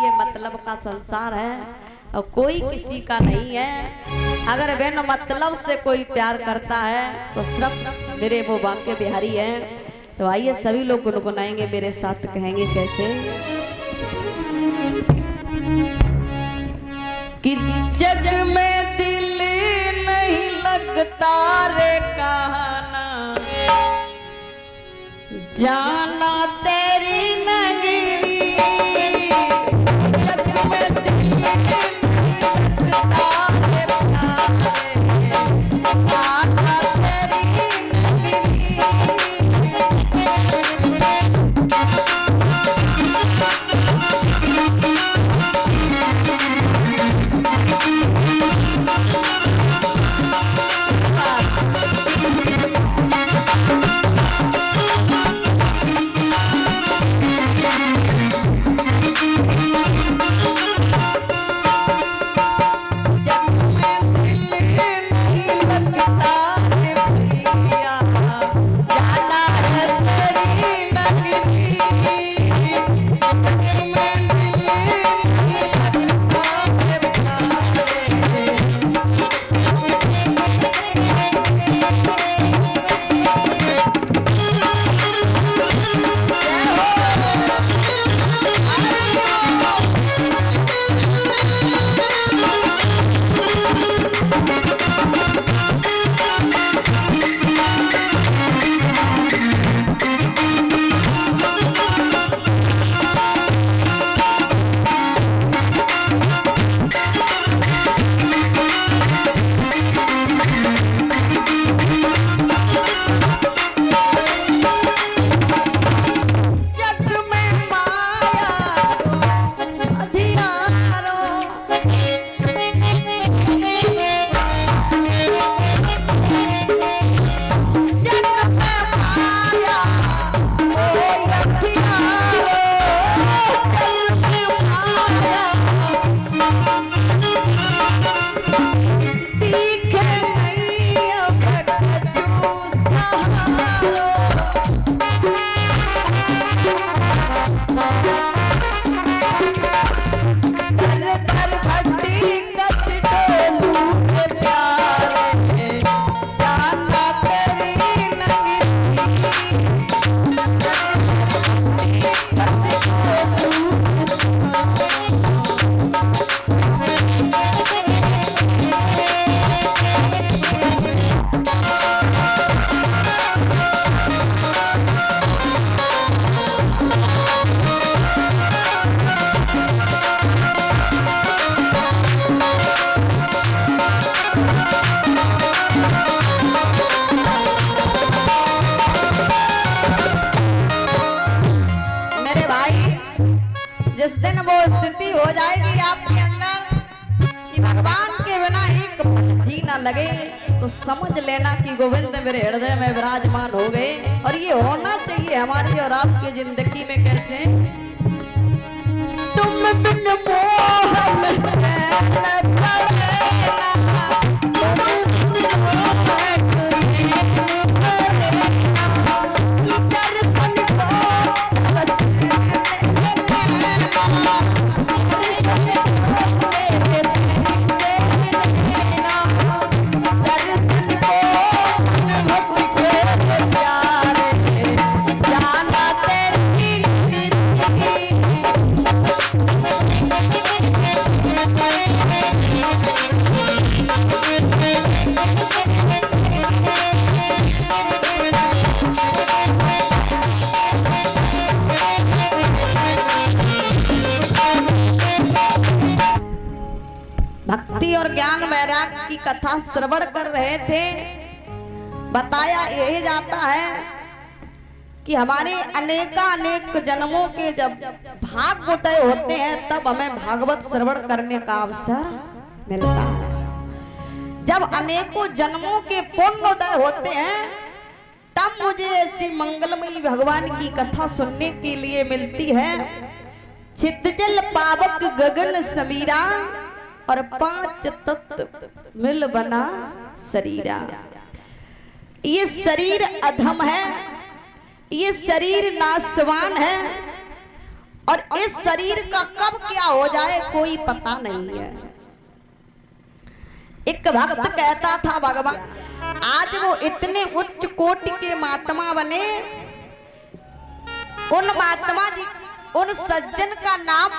ये मतलब का संसार है और कोई किसी का नहीं है। अगर बिन मतलब से कोई प्यार करता है तो सिर्फ मेरे वो बांके बिहारी हैं। तो आइए सभी लोग गुनगुनाएंगे मेरे साथ, कहेंगे कैसे कि जग में दिल नहीं लगता रे कहाना, जाना तेरी नगरी, जग में दिल नहीं लगता रे कहाना, जाना तेरी नगरी। जिस दिन वो स्थिति हो जाएगी आपके अंदर कि भगवान के बिना एक पल जी ना लगे, तो समझ लेना कि गोविंद मेरे हृदय में विराजमान हो गए। और ये होना चाहिए हमारी और आपकी जिंदगी में। कैसे तुम बिन मोह में चैन पड़ेगा, भक्ति और ज्ञान वैराग्य की कथा श्रवण कर रहे थे। बताया यही जाता है कि हमारे अनेक जन्मों के जब भाग उदय होते हैं तब हमें भागवत श्रवण करने का अवसर मिलता है। जब अनेकों जन्मों के पुण्य उदय होते हैं तब मुझे ऐसी मंगलमयी भगवान की कथा सुनने के लिए मिलती है। चितजल पावक गगन समीरा और 5 तत्व मिल बना शरीरा। ये शरीर अधम है, ये शरीर नाशवान है और इस शरीर का कब क्या हो जाए कोई पता नहीं है। एक भक्त कहता था भगवान, आज वो इतने उच्च कोटि के महात्मा बने, उन महात्मा जी, उन सज्जन का नाम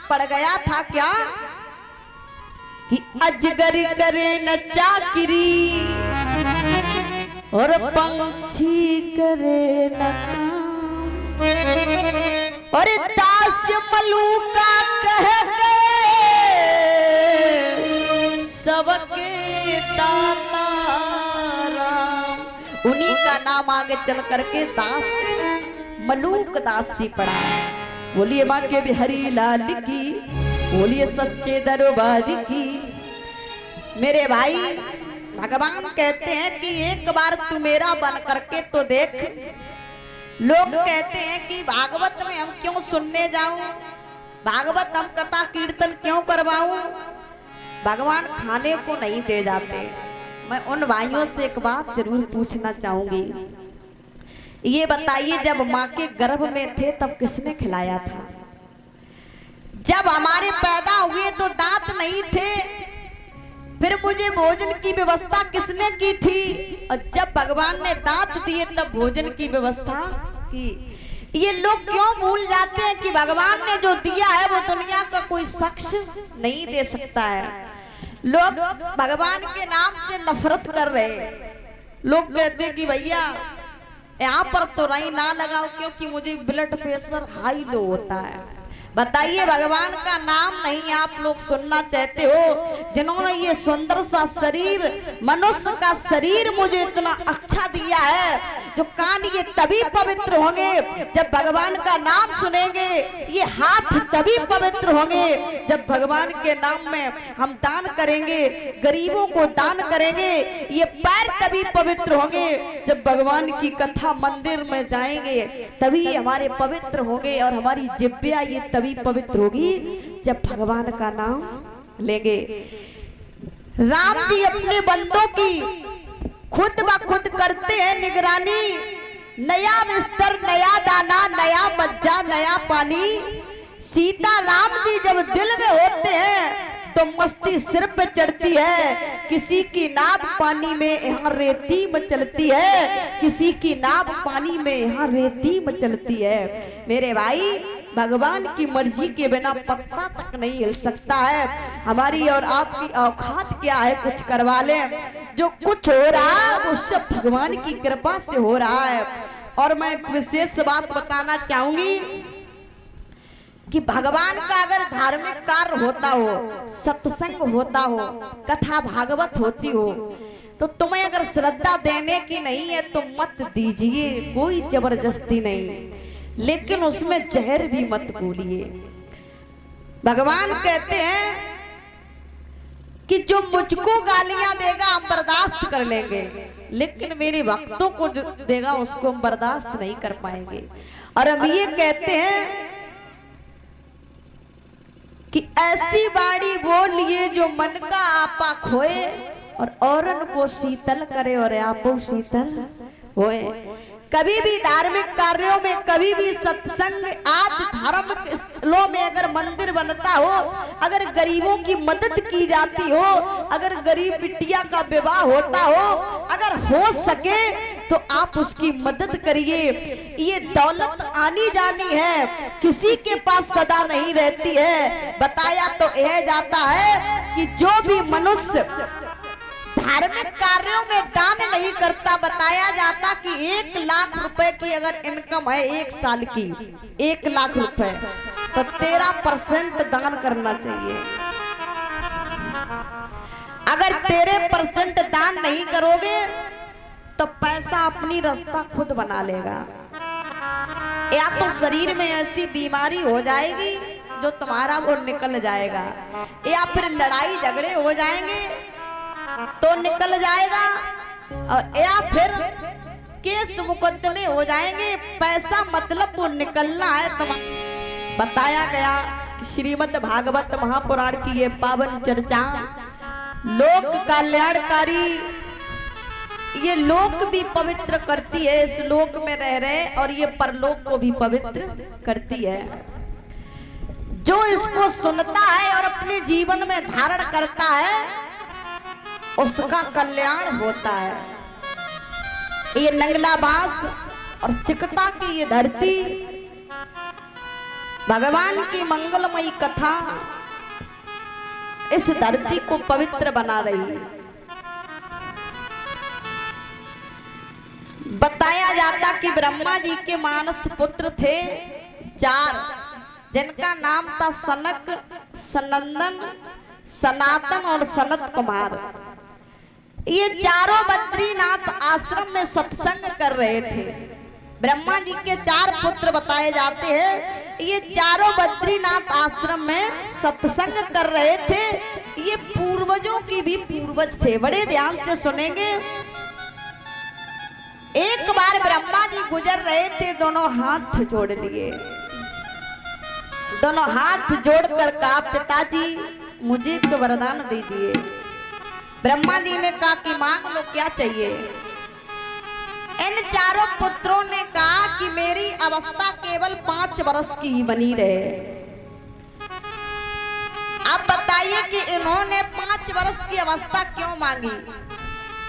पड़ गया था क्या कि अजगर करे न चाकरी और पंछी करे न काम, और दास मलूका कह गए सबके दाता राम। उन्हीं का नाम आगे चल करके दास मलूक दास जी पड़ा। बोलिए माँ के बिहारी लाल की, बोलिए सच्चे दरबार की। मेरे भाई भगवान कहते हैं कि एक बार तू मेरा बन करके तो देख। लोग कहते हैं कि भागवत में हम क्यों सुनने जाऊं, भागवत हम कथा कीर्तन क्यों करवाऊं, भगवान खाने को नहीं दे जाते। मैं उन भाइयों से एक बात जरूर पूछना चाहूंगी, ये बताइए जब माँ के गर्भ में थे तब किसने खिलाया था? जब हमारे पैदा हुए तो दांत नहीं थे, फिर मुझे भोजन की व्यवस्था किसने की थी? और जब भगवान ने दांत दिए तब भोजन की व्यवस्था की। ये लोग क्यों भूल जाते हैं कि भगवान ने जो दिया है वो दुनिया का कोई शख्स नहीं दे सकता है। लोग भगवान के नाम से नफरत कर रहे। लोग कहते हैं कि भैया यहाँ पर तो राई ना लगाओ क्योंकि मुझे ब्लड प्रेशर हाई लो होता है। बताइए भगवान का नाम नहीं आप लोग सुनना चाहते हो? जिन्होंने ये सुंदर सा शरीर, मनुष्य का शरीर मुझे इतना अच्छा दिया है, जो कान ये तभी पवित्र होंगे जब भगवान का नाम सुनेंगे, ये हाथ तभी पवित्र होंगे जब भगवान के नाम में हम दान करेंगे, गरीबों को दान करेंगे, ये पैर तभी पवित्र होंगे जब भगवान की कथा मंदिर में जाएंगे, तभी हमारे पवित्र होंगे, और हमारी जिह्वा ये तभी पवित्र होगी जब भगवान का नाम लेंगे। राम जी अपने बंदों की खुद ब खुद करते हैं निगरानी, नया बिस्तर, नया दाना, नया मज्जा, नया पानी। सीता राम जी जब दिल में होते हैं तो मस्ती सिर पे चढ़ती है, किसी की नाव पानी में यहाँ रेती मचलती है, किसी की नाव पानी में यहाँ रेती मचलती है। मेरे भाई भगवान की मर्जी के बिना पत्ता तक नहीं हिल सकता है। हमारी और आपकी औकात क्या है कुछ करवा लें? जो कुछ हो रहा है वो सब भगवान की कृपा से हो रहा है। और मैं विशेष बात बताना चाहूंगी कि भगवान का अगर धार्मिक कार्य होता हो, सत्संग होता हो, कथा भागवत होती हो, तो तुम्हें अगर श्रद्धा देने की नहीं है तो मत दीजिए, कोई जबरदस्ती नहीं, लेकिन उसमें जहर भी मत बोलिए। भगवान कहते हैं कि जो मुझको गालियां देगा हम बर्दाश्त कर लेंगे, लेकिन मेरे भक्तों को जो देगा उसको हम बर्दाश्त नहीं कर पाएंगे। और हम ये कहते हैं कि ऐसी बाणी बोलिए जो मन का आपा खोए, और औरन को शीतल करे और आपो शीतल होए। कभी भी धार्मिक कार्यों में, कभी भी सत्संग आदि धार्मिक स्थलों में अगर मंदिर बनता हो, अगर गरीबों की मदद की जाती हो, अगर गरीब बिटिया का विवाह होता हो, अगर हो सके तो आप उसकी मदद करिए। ये दौलत आनी जानी है, किसी के पास सदा नहीं रहती है। बताया तो यह जाता है कि जो भी मनुष्य धार्मिक कार्यों में दान नहीं करता, बताया जाता कि 1 लाख रुपए की अगर इनकम है 1 साल की, 1 लाख रुपए, तो 13% दान करना चाहिए। अगर 13% दान नहीं करोगे तो पैसा अपनी रास्ता खुद बना लेगा। या तो शरीर में ऐसी बीमारी हो जाएगी जो तुम्हारा वो निकल जाएगा, या फिर लड़ाई झगड़े हो जाएंगे तो निकल जाएगा, और या फिर केस मुकदमे हो जाएंगे। पैसा मतलब वो निकलना है। बताया गया कि श्रीमद् भागवत महापुराण की ये पावन चर्चा लोक कल्याणकारी, ये लोक भी पवित्र करती है, इस लोक में रह रहे, और ये परलोक को भी पवित्र करती है। जो इसको सुनता है और अपने जीवन में धारण करता है उसका कल्याण होता है। ये नंगला बांस और चिकटा की ये धरती भगवान की मंगलमयी कथा इस धरती को पवित्र बना रही है। बताया जाता कि ब्रह्मा जी के मानस पुत्र थे 4, जिनका नाम था सनक, सनंदन, सनातन और सनत कुमार। ये चारों बद्रीनाथ आश्रम में सत्संग कर रहे थे। ब्रह्मा जी के 4 पुत्र बताए जाते हैं। ये चारों बद्रीनाथ आश्रम में सत्संग कर रहे थे। ये पूर्वजों की भी पूर्वज थे। बड़े ध्यान से सुनेंगे। एक बार ब्रह्मा जी गुजर रहे थे, दोनों हाथ जोड़ लिए। दोनों हाथ जोड़कर कहा, पिताजी मुझे एक वरदान दीजिए। ब्रह्मा जी ने कहा कि मांग लो, क्या चाहिए। इन चारों पुत्रों ने कहा कि मेरी अवस्था केवल 5 वर्ष की ही बनी रहे। अब बताइए कि इन्होंने 5 वर्ष की अवस्था क्यों मांगी।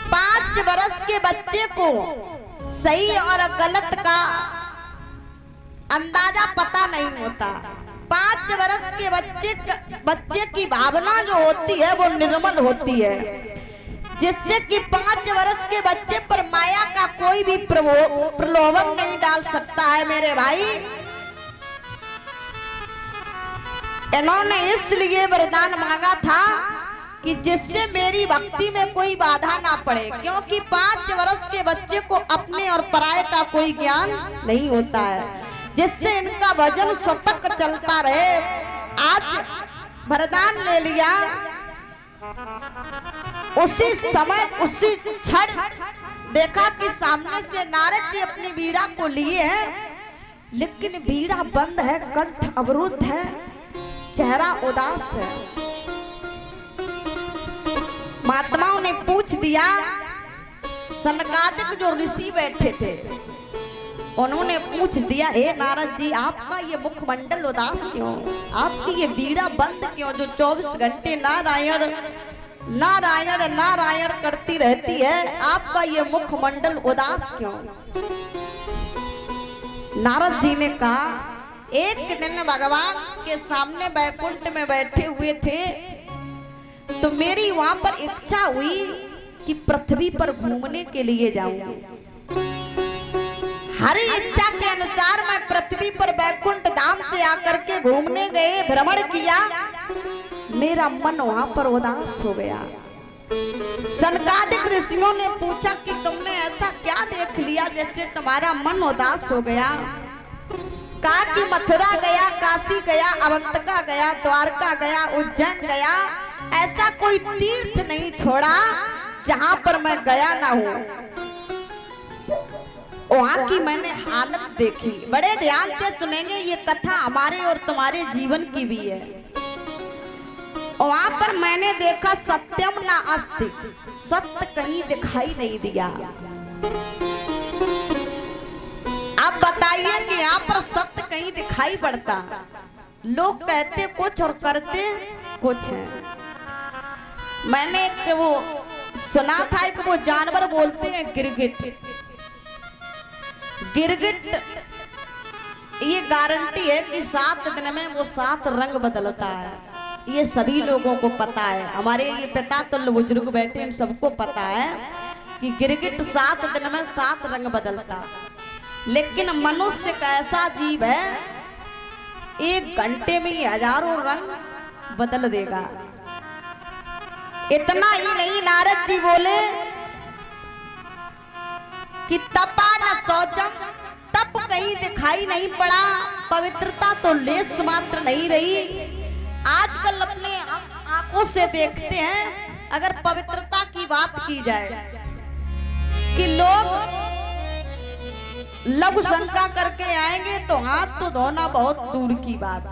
5 वर्ष के बच्चे को सही और गलत का अंदाजा पता नहीं होता। 5 वर्ष के बच्चे की भावना जो होती है वो निर्मल होती है, जिससे कि 5 वर्ष के बच्चे पर माया का कोई भी प्रलोभन नहीं डाल सकता है। मेरे भाई, इन्होंने इसलिए वरदान मांगा था कि जिससे मेरी भक्ति में कोई बाधा ना पड़े, क्योंकि 5 वर्ष के बच्चे को अपने और पराये का कोई ज्ञान नहीं होता है, जिससे इनका भजन सतत चलता रहे। आज वरदान ले लिया, उसी समय उसी क्षण देखा कि सामने से नारद जी अपनी बीड़ा को लिए हैं, लेकिन बीड़ा बंद है, कंठ अवरुद्ध है, चेहरा उदास है। महात्माओं ने पूछ दिया, सनकादिक जो ऋषि बैठे थे उन्होंने पूछ दिया, हे नारद जी आपका ये मुखमंडल उदास क्यों, आपकी ये बीड़ा बंद क्यों, जो 24 घंटे नारायण नारायण नारायण करती रहती है, आपका ये मुखमंडल उदास क्यों। नारद जी ने कहा, एक दिन भगवान के सामने बैकुंठ में बैठे हुए थे, तो मेरी वहां पर इच्छा हुई कि पृथ्वी पर घूमने के लिए जाऊं। हरी इच्छा के अनुसार मैं पृथ्वी पर बैकुंठ धाम से आकर के घूमने गए, भ्रमण किया, मेरा मन वहां पर उदास हो गया। सनकादिक ऋषियों ने पूछा कि तुमने ऐसा क्या देख लिया जिससे तुम्हारा मन उदास हो गया। कहा कि मथुरा गया, काशी गया, अवंतिका गया, द्वारका गया, उज्जैन गया, ऐसा कोई तीर्थ नहीं छोड़ा जहां पर मैं गया ना हूं। वहां की मैंने हालत देखी। बड़े ध्यान से सुनेंगे, ये कथा हमारे और तुम्हारे जीवन की भी है। वहां पर मैंने देखा सत्यम ना अस्ति, सत्य कहीं दिखाई नहीं दिया। अब बताइए कि यहाँ पर सत्य कहीं दिखाई पड़ता, लोग कहते कुछ और करते कुछ है। मैंने वो सुना था कि वो जानवर बोलते हैं गिरगिट। गिरगिट ये गारंटी है कि 7 दिन में वो 7 रंग बदलता है। ये सभी लोगों को पता है, हमारे ये पिता तुल्य बुजुर्ग बैठे इन सबको पता है कि गिरगिट 7 दिन में 7 रंग बदलता। लेकिन मनुष्य का ऐसा जीव है, 1 घंटे में ये हजारों रंग बदल देगा। इतना ही नहीं, नारद जी बोले कि तपा न शौचम, तप कहीं दिखाई नहीं पड़ा, पवित्रता तो लेस मात्र नहीं रही। आजकल अपने आंखों से देखते हैं, अगर पवित्रता की बात की जाए कि लोग लघु शंका करके आएंगे तो हाथ तो धोना बहुत दूर की बात,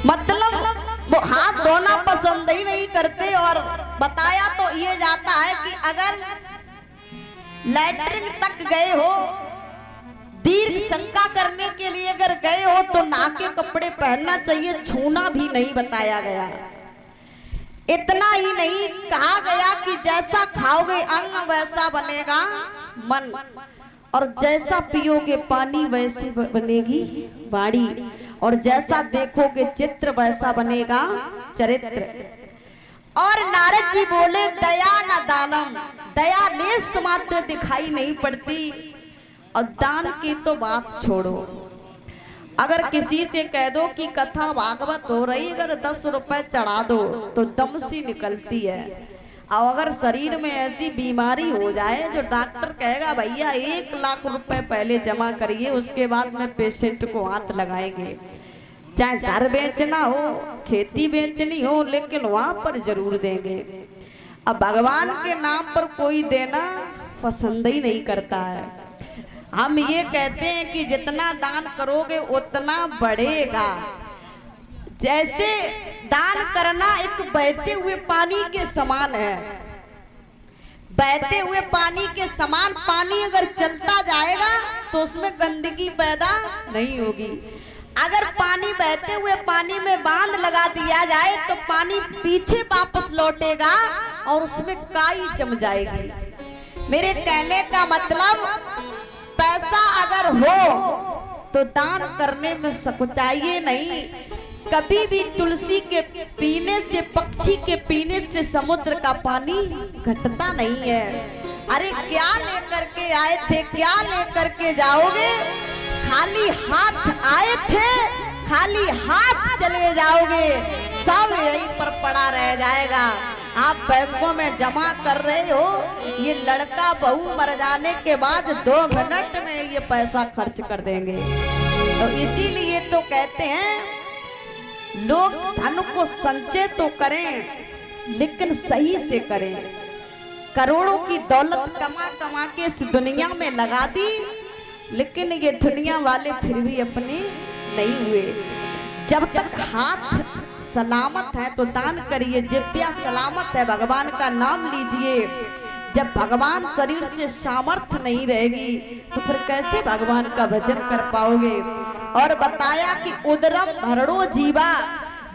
मतलब वो हाथ धोना पसंद ही नहीं करते। और बताया तो ये जाता है कि अगर लैट्रिन तक गए हो, दीर्घ शंका करने के लिए अगर गए हो तो नाक के कपड़े पहनना चाहिए, छूना भी नहीं बताया गया। इतना ही नहीं कहा गया कि जैसा खाओगे अन्न वैसा बनेगा मन, और जैसा पियोगे पानी वैसी बनेगी वाणी, और जैसा देखोगे चित्र वैसा बनेगा चरित्र। और नारद जी बोले दया न दानम, दया लेस मात्र दिखाई नहीं पड़ती, और दान की तो बात छोड़ो। अगर किसी से कह दो कि कथा भागवत हो रही, अगर 10 रुपए चढ़ा दो तो दम सी निकलती है। और अगर शरीर में ऐसी बीमारी हो जाए जो डॉक्टर कहेगा भैया 1 लाख रुपए पहले जमा करिए, उसके बाद में पेशेंट को हाथ लगाएंगे। चाहे घर बेचना हो, खेती बेचनी हो, लेकिन वहां पर जरूर देंगे। अब भगवान के नाम पर कोई देना पसंद ही नहीं करता है। हम ये कहते हैं कि जितना दान करोगे उतना बढ़ेगा। जैसे दान करना एक बहते हुए पानी के समान है। बहते हुए पानी के समान, पानी अगर चलता जाएगा तो उसमें गंदगी पैदा नहीं होगी। अगर पानी बहते हुए पानी में बांध लगा दिया जाए तो पानी पीछे वापस लौटेगा और उसमें काई जम जाएगी। मेरे कहने का मतलब, पैसा अगर हो तो दान करने में सकुचाइए नहीं। कभी भी तुलसी के पीने से, पक्षी के पीने से समुद्र का पानी घटता नहीं है। अरे क्या लेकर के आए थे, क्या लेकर के जाओगे? खाली हाथ आए थे, खाली हाथ चले जाओगे, सब यहीं पर पड़ा रह जाएगा। आप बैंकों में जमा कर रहे हो, ये लड़का बहू मर जाने के बाद 2 मिनट में ये पैसा खर्च कर देंगे। तो इसीलिए तो कहते हैं लोग धन को संचय तो करें लेकिन सही से करें। करोड़ों की दौलत कमा कमा के इस दुनिया में लगा दी, लेकिन ये दुनिया वाले फिर भी अपने नहीं हुए। जब तक हाथ सलामत है तो दान करिए, जिब्या सलामत है भगवान का नाम लीजिए। जब भगवान शरीर से सामर्थ्य नहीं रहेगी तो फिर कैसे भगवान का भजन कर पाओगे? और बताया कि उदरम भरणो जीवा,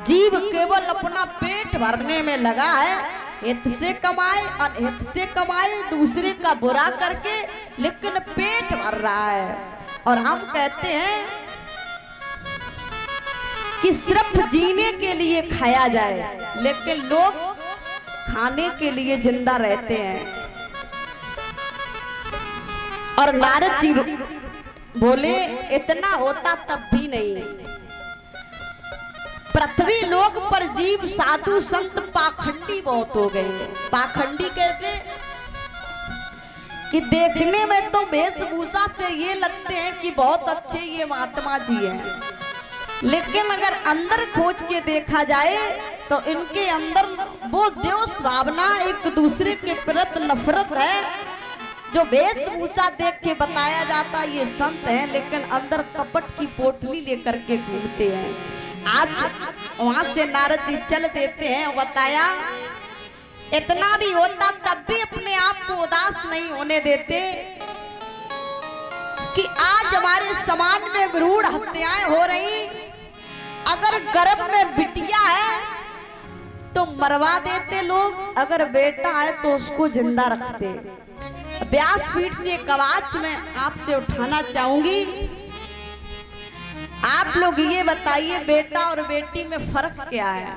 जीव केवल अपना पेट भरने में लगा है। हित से कमाए, अनहित से कमाए, दूसरे का बुरा करके, लेकिन पेट भर रहा है। और हम कहते हैं कि सिर्फ जीने के लिए खाया जाए, लेकिन लोग खाने के लिए जिंदा रहते हैं। और नारद जी बोले इतना होता तब भी नहीं। पृथ्वी लोक पर जीव साधु संत पाखंडी बहुत हो गए। पाखंडी कैसे? कि देखने में तो वेशभूषा से ये लगते हैं कि बहुत अच्छे ये महात्मा जी हैं, लेकिन अगर अंदर खोज के देखा जाए तो इनके अंदर वो द्वेष भावना, एक दूसरे के प्रति नफरत है। जो वेशभूषा देख के बताया जाता ये संत हैं, लेकिन अंदर कपट की पोटली लेकर के घूमते हैं। आज वहां से नारद जी चल देते हैं। बताया इतना भी होता तब भी अपने आप को उदास नहीं होने देते कि आज हमारे समाज में भ्रूण हत्याएं हो रही। अगर गर्भ में बिटिया है तो मरवा देते लोग, अगर बेटा है तो उसको जिंदा रखते। व्यासपीठ से एक आवाज में आपसे उठाना चाहूंगी। आप लोग ये बताइए बेटा और बेटी में फर्क क्या है?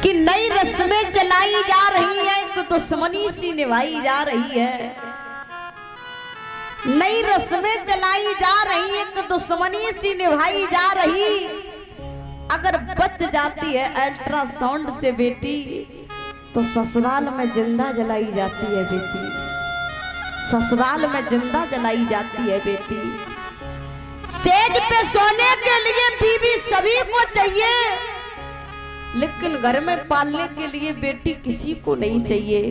कि नई रस्में चलाई जा रही है, एक दुश्मनी सी निभाई जा रही है। नई रस्में चलाई जा रही है, एक दुश्मनी सी निभाई जा रही। अगर बच जाती है अल्ट्रासाउंड से बेटी तो ससुराल में जिंदा जलाई जाती है बेटी। ससुराल में जिंदा जलाई जाती है बेटी। सेज पे सोने के लिए बीवी सभी को चाहिए, लेकिन घर में पालने के लिए बेटी किसी को नहीं चाहिए।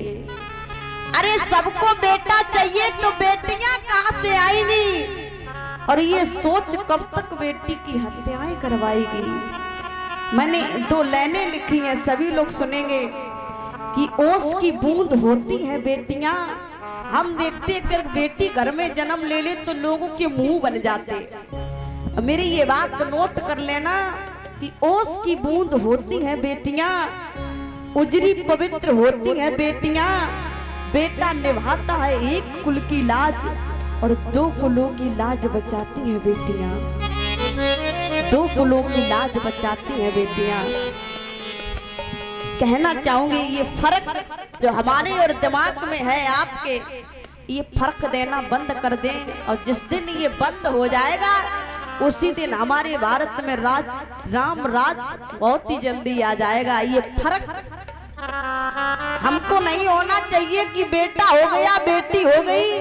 अरे सबको बेटा चाहिए तो बेटियां कहां से आएंगी? और ये सोच कब तक बेटी की हत्याएं करवाएगी? मैंने 2 लाइनें लिखी हैं, सभी लोग सुनेंगे। कि ओस की बूंद होती है बेटियां, हम देखते हैं कि बेटी घर में जन्म ले ले तो लोगों के मुंह बन जाते। मेरी ये बात नोट कर लेना कि ओस की बूंद होती हैं बेटियां, उजरी पवित्र होती हैं बेटियां। बेटा निभाता है एक कुल की लाज और दो कुलों की लाज बचाती हैं बेटियां, दो कुलों की लाज बचाती हैं बेटियां। कहना चाहूंगी ये फर्क जो हमारे और दिमाग में है आपके, ये फर्क देना बंद कर दें। और जिस दिन ये बंद हो जाएगा उसी दिन हमारे भारत में राम राज बहुत ही जल्दी आ जाएगा। ये फर्क हमको नहीं होना चाहिए कि बेटा हो गया बेटी हो गई,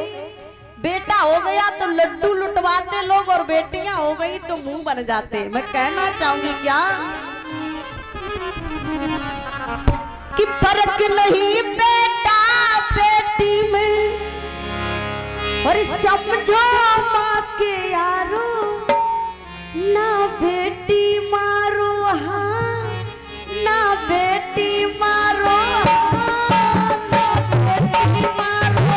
बेटा हो गया तो लड्डू लुटवाते लोग और बेटियां हो गई तो मुंह बन जाते। मैं कहना चाहूंगी क्या कि फर्क नहीं बेटा बेटी में, और समझो माँ के यारो ना बेटी मारो हाँ, ना बेटी मारो हाँ, ना बेटी मारो।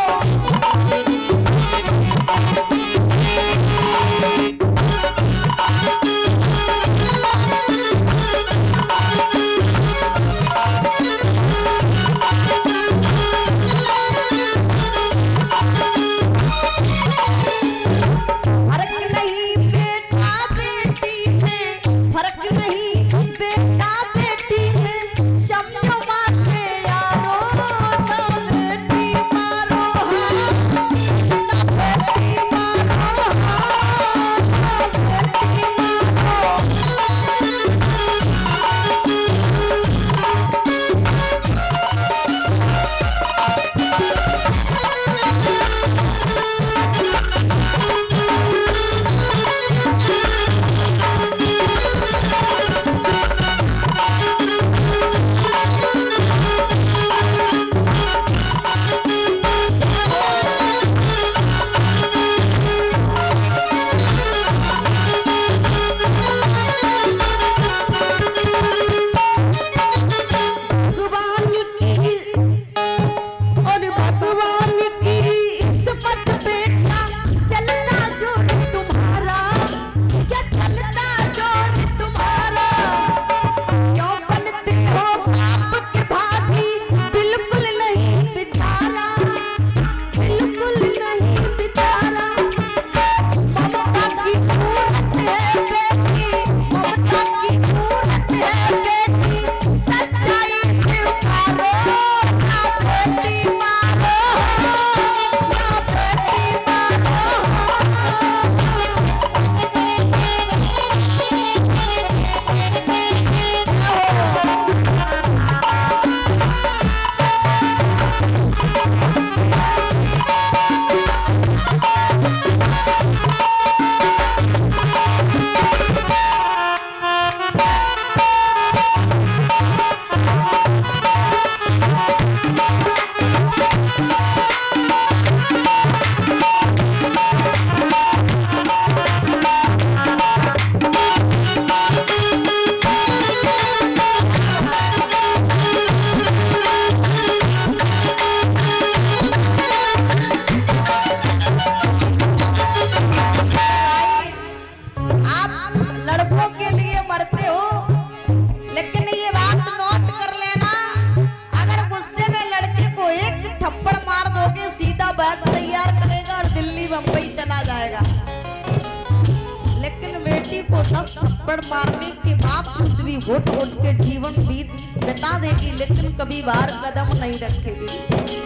थप्पड़ मारने के बावजूद भी होठ होठ के जीवन बीत बिता देगी, लेकिन कभी बाहर कदम नहीं रखेगी।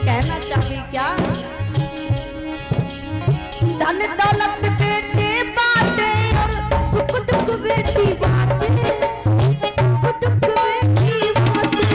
कहना चाहिए क्या, धन दौलत बेटे बाटे और सुख दुख बेटी बाटे, सुख दुख बेटी बाटे।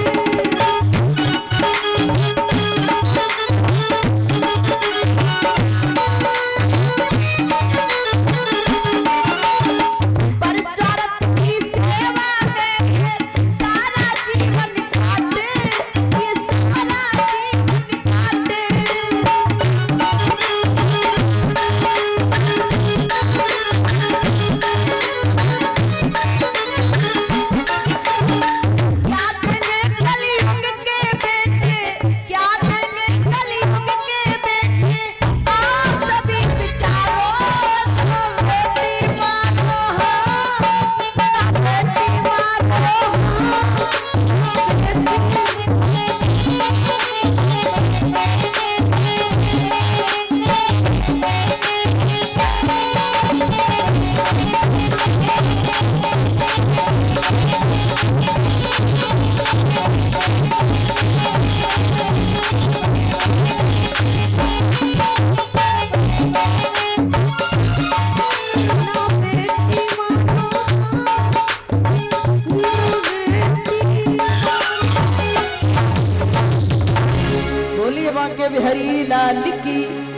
हरी लाल की।